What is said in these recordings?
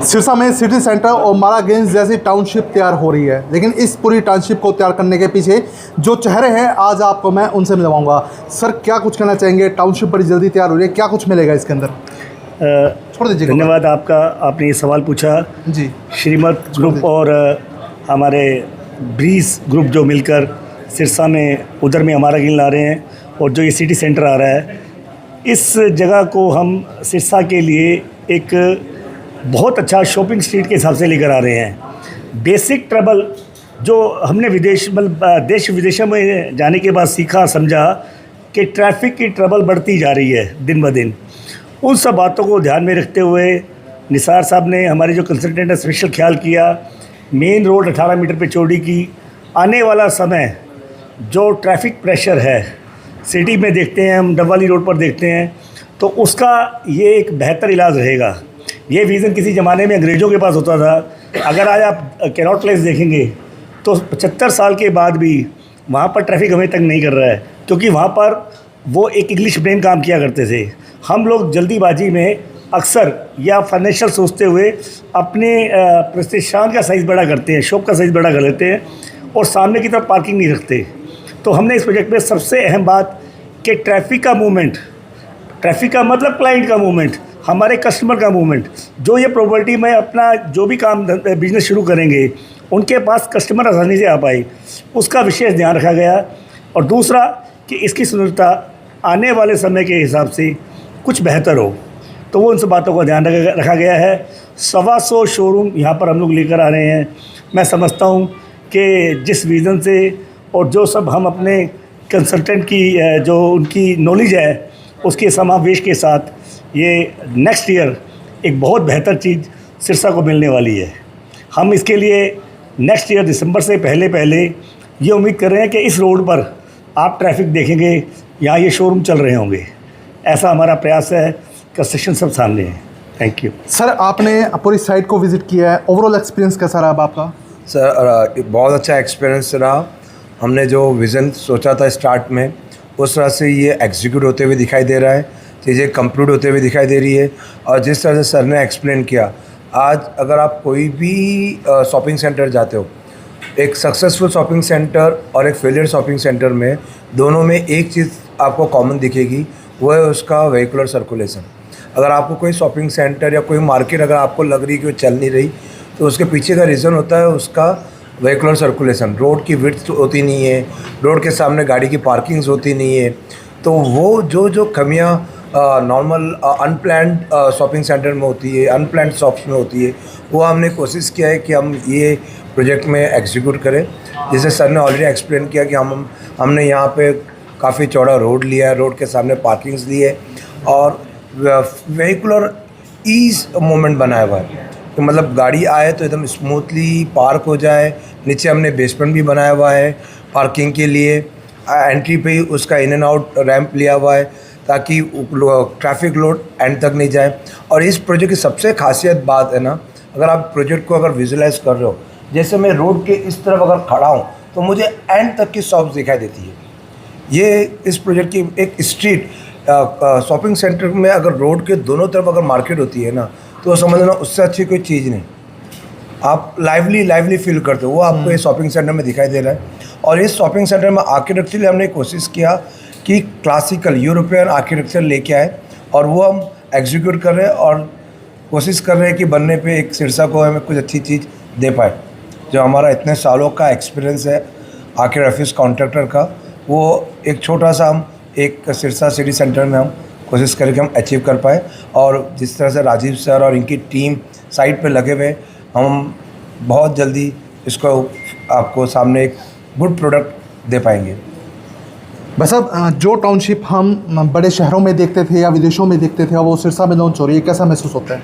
सिरसा में city centre और मारागंज जैसी टाउनशिप तैयार हो रही है, लेकिन इस पूरी टाउनशिप को तैयार करने के पीछे जो चेहरे हैं आज आपको मैं उनसे मिलवाऊंगा। सर, क्या कुछ कहना चाहेंगे? टाउनशिप बड़ी जल्दी तैयार हो रही है, क्या कुछ मिलेगा इसके अंदर? छोड़ दीजिए। धन्यवाद आपका, आपने ये सवाल पूछा जी। श्रीमत ग्रुप और हमारे ब्रीज ग्रुप जो मिलकर सिरसा में उधर में हमारा गिल ला रहे हैं, और जो ये सिटी सेंटर आ रहा है, इस जगह को हम सिरसा के लिए एक बहुत अच्छा शॉपिंग स्ट्रीट के हिसाब से लेकर आ रहे हैं। बेसिक ट्रबल जो हमने देश विदेशों में जाने के बाद सीखा समझा कि ट्रैफिक की ट्रबल बढ़ती जा रही है दिन ब दिन, उन सब बातों को ध्यान में रखते हुए निसार साहब ने, हमारे जो कंसल्टेंट है, स्पेशल ख्याल किया। मेन रोड 18 मीटर पे चौड़ी की। आने वाला समय जो ट्रैफिक प्रेशर है सिटी में देखते हैं, हम डबवाली रोड पर देखते हैं, तो उसका ये एक बेहतर इलाज रहेगा। ये विज़न किसी ज़माने में अंग्रेज़ों के पास होता था। अगर आज आप कैनॉट प्लेस देखेंगे तो 75 साल के बाद भी वहाँ पर ट्रैफिक हमें तंग नहीं कर रहा है, क्योंकि वहाँ पर वो एक इंग्लिश ब्रेन काम किया करते थे। हम लोग जल्दीबाजी में अक्सर या फाइनेंशियल सोचते हुए अपने प्रतिष्ठान का साइज़ बड़ा करते हैं, शॉप का साइज़ बड़ा कर लेते हैं, और सामने की तरफ पार्किंग नहीं रखते। तो हमने इस प्रोजेक्ट में सबसे अहम बात कि ट्रैफिक का मूवमेंट, ट्रैफिक का मतलब क्लाइंट का मूवमेंट, हमारे कस्टमर का मूवमेंट, जो ये प्रॉपर्टी में अपना जो भी काम बिजनेस शुरू करेंगे उनके पास कस्टमर आसानी से आ पाए, उसका विशेष ध्यान रखा गया। और दूसरा कि इसकी सुंदरता आने वाले समय के हिसाब से कुछ बेहतर हो, तो वो उन सब बातों का ध्यान रखा गया है। 125 शोरूम यहाँ पर हम लोग लेकर आ रहे हैं। मैं समझता हूँ कि जिस विज़न से और जो सब हम अपने कंसल्टेंट की जो उनकी नॉलेज है उसके समावेश के साथ, ये नेक्स्ट ईयर एक बहुत बेहतर चीज़ सिरसा को मिलने वाली है। हम इसके लिए नेक्स्ट ईयर दिसंबर से पहले ये उम्मीद कर रहे हैं कि इस रोड पर आप ट्रैफिक देखेंगे, यहाँ ये शोरूम चल रहे होंगे। ऐसा हमारा प्रयास है। कंस्ट्रक्शन सब सामने है। Thank you. सर, आपने पूरी साइट को विज़िट किया है, ओवरऑल एक्सपीरियंस कैसा रहा आपका? सर, बहुत अच्छा एक्सपीरियंस रहा। हमने जो विज़न सोचा था स्टार्ट में, उस तरह से ये एग्जीक्यूट होते हुए दिखाई दे रहा है, चीज़ें कंप्लीट होते हुए दिखाई दे रही है। और जिस तरह से सर ने एक्सप्लेन किया, आज अगर आप कोई भी शॉपिंग सेंटर जाते हो, एक सक्सेसफुल शॉपिंग सेंटर और एक फेलियर शॉपिंग सेंटर में, दोनों में एक चीज़ आपको कॉमन दिखेगी, वो है उसका व्हीकुलर सर्कुलेशन। अगर आपको कोई शॉपिंग सेंटर या कोई मार्केट अगर आपको लग रही है कि वो चल नहीं रही, तो उसके पीछे का रीज़न होता है उसका व्हीकुलर सर्कुलेशन। रोड की विड्थ होती नहीं है, रोड के सामने गाड़ी की पार्किंग्स होती नहीं है। तो वो जो कमियाँ नॉर्मल अनप्लान्ड शॉपिंग सेंटर में होती है, अनप्लान्ड शॉप्स में होती है, वो हमने कोशिश किया है कि हम ये प्रोजेक्ट में एग्जीक्यूट करें। जैसे सर ने ऑलरेडी एक्सप्लेन किया कि हमने यहाँ पे काफ़ी चौड़ा रोड लिया है, रोड के सामने पार्किंग्स दी है, और व्हीकुलर ईज़ मूवमेंट बनाया हुआ है कि मतलब गाड़ी आए तो एकदम स्मूथली पार्क हो जाए। नीचे हमने बेसमेंट भी बनाया हुआ है पार्किंग के लिए। एंट्री पे ही उसका इन एंड आउट रैंप लिया हुआ है ताकि ट्रैफिक लोड एंड तक नहीं जाए। और इस प्रोजेक्ट की सबसे खासियत बात है ना, अगर आप प्रोजेक्ट को अगर विजुलाइज कर रहे हो, जैसे मैं रोड के इस तरफ अगर खड़ा हूँ तो मुझे एंड तक की शॉप्स दिखाई देती है। ये इस प्रोजेक्ट की एक स्ट्रीट शॉपिंग सेंटर में अगर रोड के दोनों तरफ अगर मार्केट होती है ना, तो समझ लो उससे अच्छी कोई चीज़ नहीं। आप लाइवली फील करते हो, वो आपको इस शॉपिंग सेंटर में दिखाई दे रहा है। और इस शॉपिंग सेंटर में आर्किटेक्चरली हमने कोशिश किया कि क्लासिकल यूरोपियन आर्किटेक्चर लेके आए, और वो हम एग्जीक्यूट कर रहे हैं और कोशिश कर रहे हैं कि बनने पे एक सिरसा को हमें कुछ अच्छी चीज़ दे पाए। जो हमारा इतने सालों का एक्सपीरियंस है आर्किटेक्ट ऑफिस कॉन्ट्रैक्टर का, वो एक छोटा सा हम एक सिरसा सिटी सेंटर में हम कोशिश करें कि हम अचीव कर पाए। और जिस तरह से राजीव सर और इनकी टीम साइट पे लगे हुए, हम बहुत जल्दी इसको आपको सामने एक गुड प्रोडक्ट दे पाएंगे। बस अब जो टाउनशिप हम बड़े शहरों में देखते थे या विदेशों में देखते थे, वो सिरसा में लॉन्च हो रही है, कैसा महसूस होता है?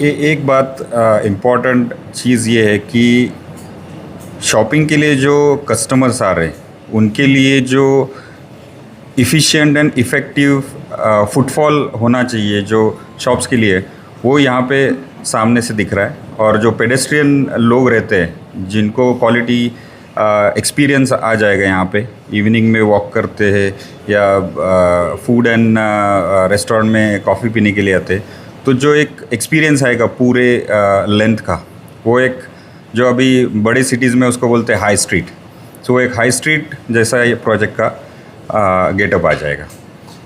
एक बात इम्पॉर्टेंट चीज़ ये है कि शॉपिंग के लिए जो कस्टमर्स आ रहे हैं उनके लिए जो इफ़िशिएंट एंड इफ़ेक्टिव फुटफॉल होना चाहिए जो शॉप्स के लिए, वो यहाँ पे सामने से दिख रहा है। और जो पेडेस्ट्रियन लोग रहते हैं जिनको क्वालिटी एक्सपीरियंस आ जाएगा यहाँ पे, इवनिंग में वॉक करते हैं या फूड एंड रेस्टोरेंट में कॉफ़ी पीने के लिए आते हैं, तो जो एक एक्सपीरियंस आएगा पूरे लेंथ का, वो एक जो अभी बड़े सिटीज़ में उसको बोलते हैं हाई स्ट्रीट, तो एक हाई स्ट्रीट जैसा ये प्रोजेक्ट का गेटअप आ जाएगा।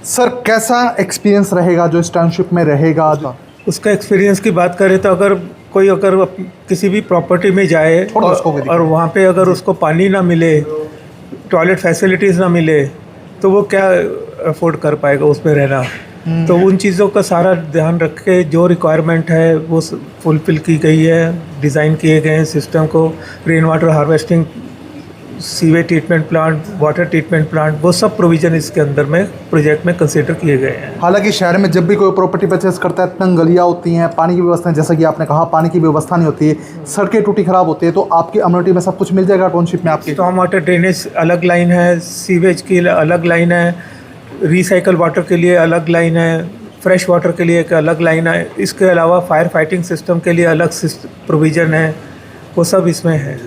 सर कैसा एक्सपीरियंस रहेगा जो इस टाउनशिप में रहेगा? उसका एक्सपीरियंस की बात करें तो अगर किसी भी प्रॉपर्टी में जाए और वहाँ पे अगर उसको पानी ना मिले, टॉयलेट फैसिलिटीज़ ना मिले, तो वो क्या अफोर्ड कर पाएगा उसमें रहना। तो उन चीज़ों का सारा ध्यान रख के जो रिक्वायरमेंट है वो फुलफिल की गई है, डिज़ाइन किए गए हैं सिस्टम को, rain water harvesting, sewage treatment plant, water treatment plant, वो सब प्रोविज़न इसके अंदर में प्रोजेक्ट में कंसिडर किए गए हैं। हालांकि शहर में जब भी कोई प्रॉपर्टी परचेस करता है, तंग गलियाँ होती हैं, पानी की व्यवस्था, जैसा कि आपने कहा पानी की व्यवस्था नहीं होती है, सड़कें टूटी खराब होती है, तो आपकी अम्यूनिटी में सब कुछ मिल जाएगा टाउनशिप में आपके? स्टॉर्म वाटर ड्रेनेज अलग लाइन है, सीवेज की अलग लाइन है, रिसाइकल वाटर के लिए अलग लाइन है, फ्रेश वाटर के लिए एक अलग लाइन है, इसके अलावा फायर फाइटिंग सिस्टम के लिए अलग प्रोविज़न है, वो सब इसमें है।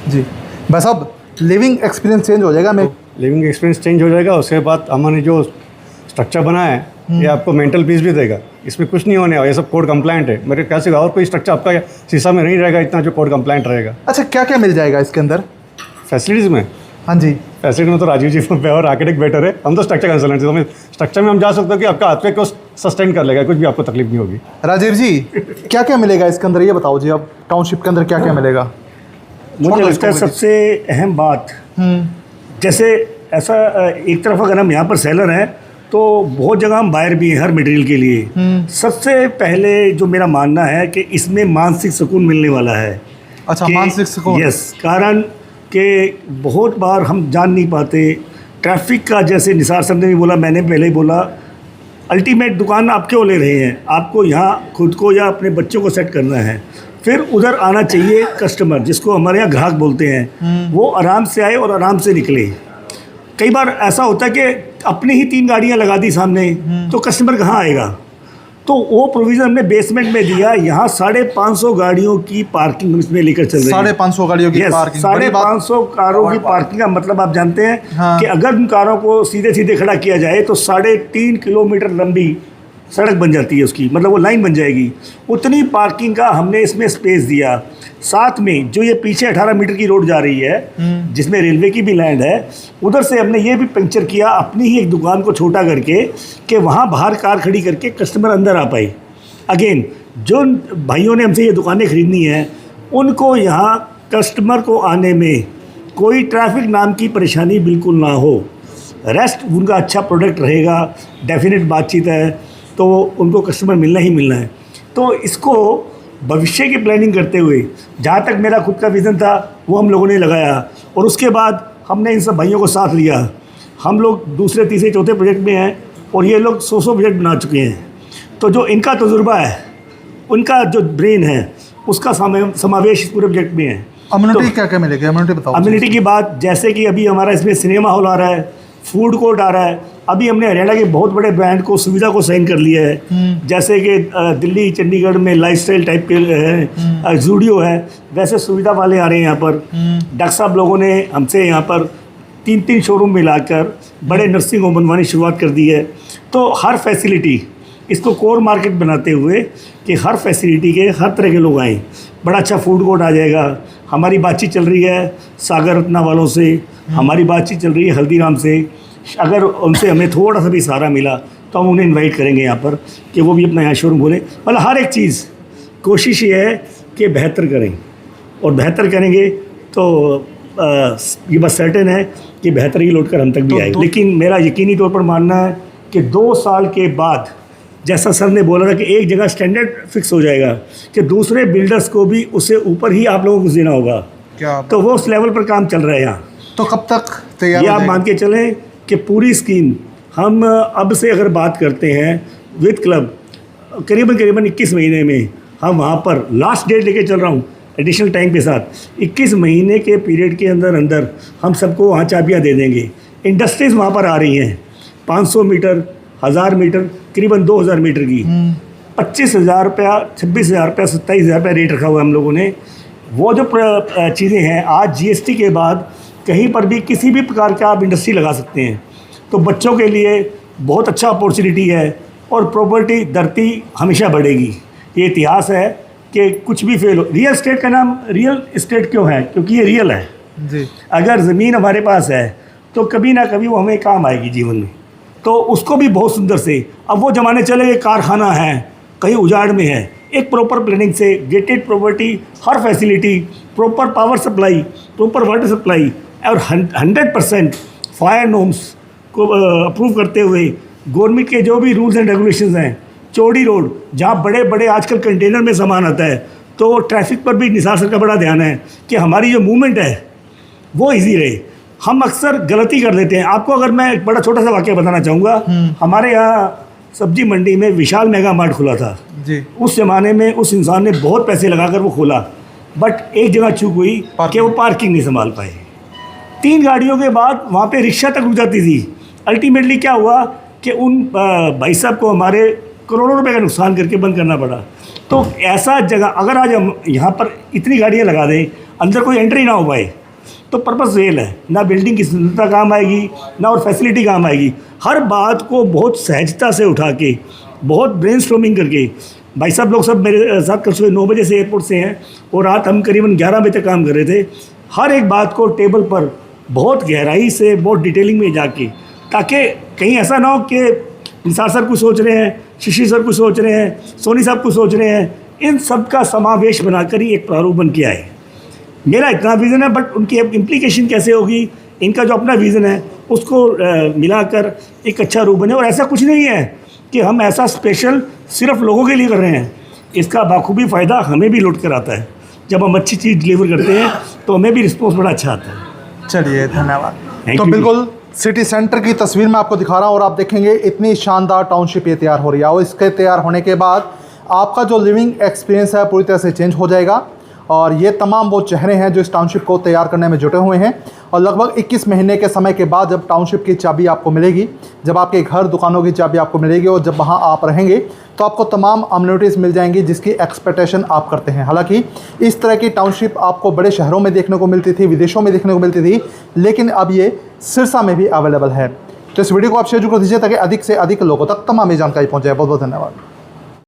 जी भाई साहब, लिविंग एक्सपीरियंस चेंज हो जाएगा? मैं लिविंग एक्सपीरियंस चेंज हो जाएगा। उसके बाद हमने जो स्ट्रक्चर बनाया है ये आपको मेंटल पीस भी देगा। इसमें कुछ नहीं होने वाला, ये सब कोड कंप्लाइंट है। मेरे ख्याल से और कोई स्ट्रक्चर आपका शीशा में नहीं रहेगा इतना जो कोड कंप्लाइंट रहेगा। अच्छा, क्या क्या मिल जाएगा इसके अंदर फैसिलिटीज़ में? हाँ जी, फैसिलिटी में तो राजीव जी और आर्किटेक्ट बेटर है, हम तो स्ट्रक्चर कंसल्टेंट है, तो स्ट्रक्चर में हम जा सकते हो कि आपका हाथ पे को सस्टेन कर लेगा, कुछ भी आपको तकलीफ नहीं होगी। राजीव जी क्या क्या मिलेगा इसके अंदर, ये बताओ जी। अब टाउनशिप के अंदर क्या क्या मिलेगा? मुझे लगता है सबसे अहम बात, जैसे ऐसा एक तरफ अगर हम यहाँ पर सेलर हैं तो बहुत जगह हम बायर भी हैं हर मटेरियल के लिए। सबसे पहले जो मेरा मानना है कि इसमें मानसिक सुकून मिलने वाला है। अच्छा, मानसिक सुकून? यस, कारण कि बहुत बार हम जान नहीं पाते ट्रैफिक का, जैसे निसार साहब ने भी बोला, मैंने पहले ही बोला, अल्टीमेट दुकान आप क्यों ले रहे हैं? आपको यहाँ खुद को या अपने बच्चों को सेट करना है, फिर उधर आना चाहिए कस्टमर, जिसको हमारे यहाँ ग्राहक बोलते हैं, वो आराम से आए और आराम से निकले। कई बार ऐसा होता है कि अपनी ही 3 गाड़ियाँ लगा दी सामने, तो कस्टमर कहाँ आएगा? तो वो प्रोविज़न हमने बेसमेंट में दिया। यहाँ 550 गाड़ियों की पार्किंग इसमें लेकर चल रहे हैं। 550 गाड़ियों की पार्किंग? 550 कारों की पार्किंग का मतलब आप जानते हैं कि अगर उन कारों को सीधे सीधे खड़ा किया जाए तो 3.5 किलोमीटर लंबी सड़क बन जाती है उसकी, मतलब वो लाइन बन जाएगी। उतनी पार्किंग का हमने इसमें स्पेस दिया। साथ में जो ये पीछे 18 मीटर की रोड जा रही है जिसमें रेलवे की भी लैंड है, उधर से हमने ये भी पंक्चर किया अपनी ही एक दुकान को छोटा करके कि वहाँ बाहर कार खड़ी करके कस्टमर अंदर आ पाए। अगेन, जो भाइयों ने हमसे ये दुकानें खरीदनी है उनको यहाँ कस्टमर को आने में कोई ट्रैफिक नाम की परेशानी बिल्कुल ना हो। रेस्ट उनका अच्छा प्रोडक्ट रहेगा, डेफिनेट बातचीत है, तो उनको कस्टमर मिलना ही मिलना है। तो इसको भविष्य की प्लानिंग करते हुए जहाँ तक मेरा खुद का विज़न था वो हम लोगों ने लगाया, और उसके बाद हमने इन सब भाइयों को साथ लिया। हम लोग दूसरे तीसरे चौथे प्रोजेक्ट में हैं और ये लोग 100 प्रोजेक्ट बना चुके हैं। तो जो इनका तजुर्बा है, उनका जो ब्रेन है, उसका समावेश इस पूरे प्रोजेक्ट में है। अम्यूनिटी क्या क्या मिलेगी? अम्यूनिटी बताओ। अम्यूनिटी की बात, जैसे कि अभी हमारा इसमें सिनेमा हॉल आ रहा है, फूड कोर्ट आ रहा है। अभी हमने हरियाणा के बहुत बड़े ब्रांड को सुविधा को साइन कर लिया है, जैसे कि दिल्ली चंडीगढ़ में लाइफस्टाइल टाइप के है, जूडियो है, वैसे सुविधा वाले आ रहे हैं यहाँ पर। डॉक्टर साहब लोगों ने हमसे यहाँ पर 3 शोरूम मिलाकर बड़े नर्सिंग होम बनवाने की शुरुआत कर दी है। तो हर फैसिलिटी, इसको कोर मार्केट बनाते हुए कि हर फैसिलिटी के हर तरह के लोग आएँ। बड़ा अच्छा फूड कोर्ट आ जाएगा। हमारी बातचीत चल रही है सागर रत्ना वालों से, हमारी बातचीत चल रही है हल्दीराम से। अगर उनसे हमें थोड़ा सा भी सहारा मिला तो हम उन्हें इनवाइट करेंगे यहाँ पर कि वो भी अपना यहाँ शोरूम खोलें। मतलब हर एक चीज़ कोशिश ये है कि बेहतर करें, और बेहतर करेंगे तो ये बस सर्टेन है कि बेहतरी लौट कर हम तक भी आएगी। लेकिन मेरा यकीनी तौर पर मानना है कि 2 साल के बाद, जैसा सर ने बोला था कि एक जगह स्टैंडर्ड फिक्स हो जाएगा कि दूसरे बिल्डर्स को भी उससे ऊपर ही आप लोगों को देना होगा। क्या? तो वो उस लेवल पर काम चल रहा है यहाँ। तो कब तक तैयार? ये आप मान के चलें कि पूरी स्कीम हम अब से अगर बात करते हैं विद क्लब, करीबन 21 महीने में हम वहाँ पर, लास्ट डेट लेके चल रहा हूँ एडिशनल टाइम के साथ, 21 महीने के पीरियड के अंदर हम सबको वहाँ चाबियाँ दे देंगे। इंडस्ट्रीज़ वहाँ पर आ रही हैं, 500 मीटर, 1000 मीटर, करीबन 2000 मीटर की। 25,000 रुपया, 26,000 रुपया, 27,000 रुपया रेट रखा हुआ है हम लोगों ने। वो जो चीज़ें हैं, आज GST के बाद कहीं पर भी किसी भी प्रकार का आप इंडस्ट्री लगा सकते हैं। तो बच्चों के लिए बहुत अच्छा अपॉर्चुनिटी है, और प्रॉपर्टी धरती हमेशा बढ़ेगी। ये इतिहास है कि कुछ भी फेल हो। रियल एस्टेट का नाम रियल एस्टेट क्यों है? क्योंकि ये रियल है। जी। अगर ज़मीन हमारे पास है तो कभी ना कभी वो हमें काम आएगी जीवन में। तो उसको भी बहुत सुंदर से, अब वो ज़माने चले गए, कारखाना है कहीं उजाड़ में है, एक प्रॉपर प्लानिंग से गेटेड प्रॉपर्टी, हर facility, proper power supply, proper water supply और 100% फायर नॉर्म्स को अप्रूव करते हुए गवर्नमेंट के जो भी रूल्स एंड रेगुलेशंस हैं, चौड़ी रोड जहाँ बड़े बड़े आजकल कंटेनर में सामान आता है, तो ट्रैफिक पर भी निसार सर का बड़ा ध्यान है कि हमारी जो मूवमेंट है वो इजी रहे। हम अक्सर गलती कर देते हैं। आपको अगर मैं एक बड़ा छोटा सा वाक़या बताना चाहूँगा, हमारे यहाँ सब्जी मंडी में विशाल मेगा मार्ट खुला था जी। उस ज़माने में उस इंसान ने बहुत पैसे लगाकर वो खोला, बट एक जगह चूक हुई कि वो पार्किंग नहीं संभाल पाए। 3 गाड़ियों के बाद वहाँ पे रिक्शा तक रुक जाती थी। अल्टीमेटली क्या हुआ कि उन भाई साहब को हमारे करोड़ों रुपए का नुकसान करके बंद करना पड़ा। तो ऐसा जगह अगर आज हम यहाँ पर इतनी गाड़ियाँ लगा दें, अंदर कोई एंट्री ना हो पाए, तो पर्पस फेल है। ना बिल्डिंग की सुंदरता काम आएगी, ना और फैसिलिटी काम आएगी। हर बात को बहुत सहजता से उठा के, बहुत ब्रेनस्टॉर्मिंग करके, भाई साहब लोग सब मेरे साथ कल सुबह 9 बजे से एयरपोर्ट से हैं और रात हम करीबन 11 बजे तक काम कर रहे थे। हर एक बात को टेबल पर बहुत गहराई से, बहुत डिटेलिंग में जाके, ताकि कहीं ऐसा ना हो कि निसार सर कुछ सोच रहे हैं, शशि सर कुछ सोच रहे हैं, सोनी साहब कुछ सोच रहे हैं, इन सब का समावेश बनाकर ही एक प्रारूप बन के आए। मेरा इतना विज़न है, बट उनकी इम्प्लीकेशन कैसे होगी, इनका जो अपना विज़न है उसको मिलाकर एक अच्छा रूप बने। और ऐसा कुछ नहीं है कि हम ऐसा स्पेशल सिर्फ लोगों के लिए कर रहे हैं। इसका बाखूबी फ़ायदा हमें भी लौट कर आता है। जब हम अच्छी चीज़ डिलीवर करते हैं तो हमें भी रिस्पॉन्स बड़ा अच्छा आता है। चलिए, धन्यवाद। Thank तो you. बिल्कुल सिटी सेंटर की तस्वीर मैं आपको दिखा रहा हूँ और आप देखेंगे इतनी शानदार टाउनशिप ये तैयार हो रही है और इसके तैयार होने के बाद आपका जो लिविंग एक्सपीरियंस है पूरी तरह से चेंज हो जाएगा। और ये तमाम वो चेहरे हैं जो इस टाउनशिप को तैयार करने में जुटे हुए हैं और लगभग 21 महीने के समय के बाद जब टाउनशिप की चाबी आपको मिलेगी, जब आपके घर दुकानों की चाबी आपको मिलेगी और जब वहाँ आप रहेंगे तो आपको तमाम अम्यूनिटीज़ मिल जाएंगी जिसकी एक्सपेक्टेशन आप करते हैं। हालांकि इस तरह की टाउनशिप आपको बड़े शहरों में देखने को मिलती थी, विदेशों में देखने को मिलती थी, लेकिन अब ये सिरसा में भी अवेलेबल है। तो इस वीडियो को आप शेयर कर दीजिए ताकि अधिक से अधिक लोगों तक तमाम जानकारी पहुँच जाए। बहुत बहुत धन्यवाद।